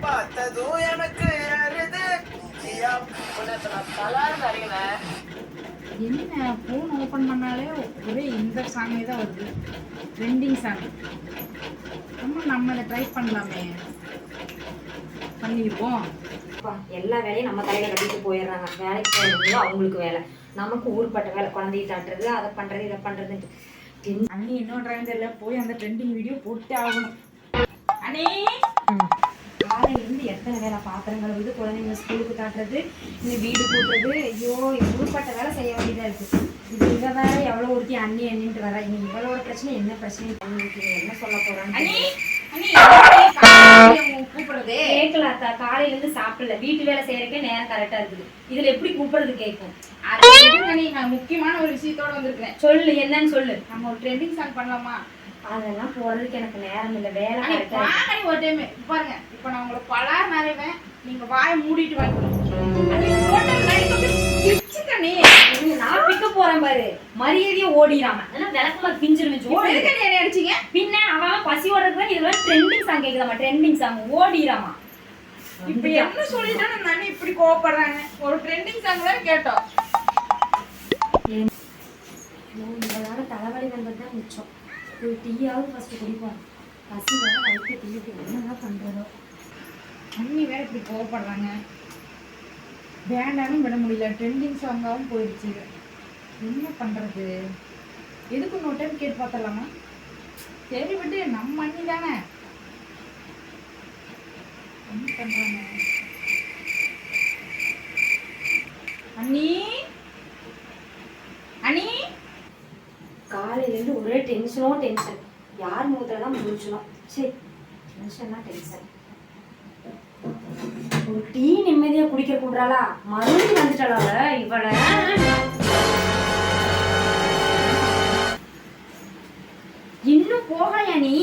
பார்த்ததும் எனக்கு என்ன ஃபோன் ஓப்பன் பண்ணாலே ஒரே இந்த சாங்கே தான் வருது, ட்ரெண்டிங் சாங். நம்ம இதை ட்ரை பண்ணலாமே, பண்ணிடுவோம். எல்லா வேலையும் நம்ம தலையில கட்டிட்டு போயிடுறாங்க. வேலைக்கு போகிறது அவங்களுக்கு வேலை, நமக்கு ஊர்பட்ட வேலை. குழந்தைய தாட்டுறது, அதை பண்ணுறது, இதை பண்ணுறதுன்ட்டு. அண்ணி இன்னொரு ட்ரெயின் தெரியல, போய் அந்த ட்ரெண்டிங் வீடியோ போட்டே ஆகணும். அண்ணே காலையிலேருந்து எத்தனை வேலை, பாத்திரங்கள் வந்து குழந்தைங்க ஸ்கூலுக்கு தாட்டுறது, இந்த வீடு கூட்டுறது, ஐயோ ஊர்பட்ட வேலை செய்ய வேண்டியதாக இருக்குது. இதை வேற எவ்வளோ ஒருத்தி அண்ணி அண்ணின்ட்டு வர. இனி இவளோட பிரச்சனை என்ன பிரச்சனை பண்ணிருக்கீங்க, என்ன சொல்ல போறாங்க? கூப்பிடுறது கேட்கல அத்தா, காலையில இருந்து சாப்பிடல, வீட்டு வேலை செய்யறதுக்கே நேரம் கரெக்டா இருக்குது. இதுல எப்படி கூப்பிடுறது கேட்கும்? நான் முக்கியமான ஒரு விஷயத்தோட வந்திருக்கேன். சொல்லு, என்னன்னு சொல்லு. நம்ம ஒரு ட்ரெண்டிங் சாங் பண்ணலாமா? அதெல்லாம் போறதுக்கு எனக்கு நேரம் இல்லை, வேலை கரெக்டா. ஒரு டைம் பாருங்க, இப்ப நான் உங்களை பலார் நிறைவேன், நீங்க வாயை மூடிட்டு வாங்க. நான் பிக்க போறேன் பாரு, மரியாதையா ஓடிடாம விளக்கமா பிஞ்சிருந்துச்சு. அடிச்சீங்க பின்ன அவன் பசி ஓடுறதுக்கு இதுல ட்ரெண்டிங் சாங் கேக்குதாமா, ட்ரெண்டிங் சாங் ஓடிடாமா. இப்ப என்ன சொல்லிட்டா நானே இப்படி கோவப்படுறாங்க? ஒரு ட்ரெண்டிங் சாங் தான் கேட்டோம். இவளால தலைவலி வந்ததுதான் மிச்சம். ஒரு டீயாவது ஃபர்ஸ்ட் குடிப்போம். பசி வேற வயிற்று டீக்கு என்னதான் பண்றதோ. அண்ணி வேற இப்படி கோவப்படுறாங்க, வேண்டாலும் விட முடியல, ட்ரெண்டிங் சாங்காகவும் போயிடுச்சு. என்ன பண்றது? எதுக்கு இன்னொரு டைம் கேட்டு பார்த்தலாமா? சரி விட்டு, நம்ம அண்ணி தானே. என்ன பண்றாங்க அண்ணி? அண்ணி காலையில இருந்து ஒரே டென்ஷனோ டென்ஷன். யார் முகத்துலதான் முடிச்சணும். சரி, டென்ஷன்னா டென்ஷன். ஒரு டீ நிம்மதியா குடிக்க கூடாளா? மறுபடியும் வந்துட்டாளா இவளை? இன்னும் போகலையா நீ?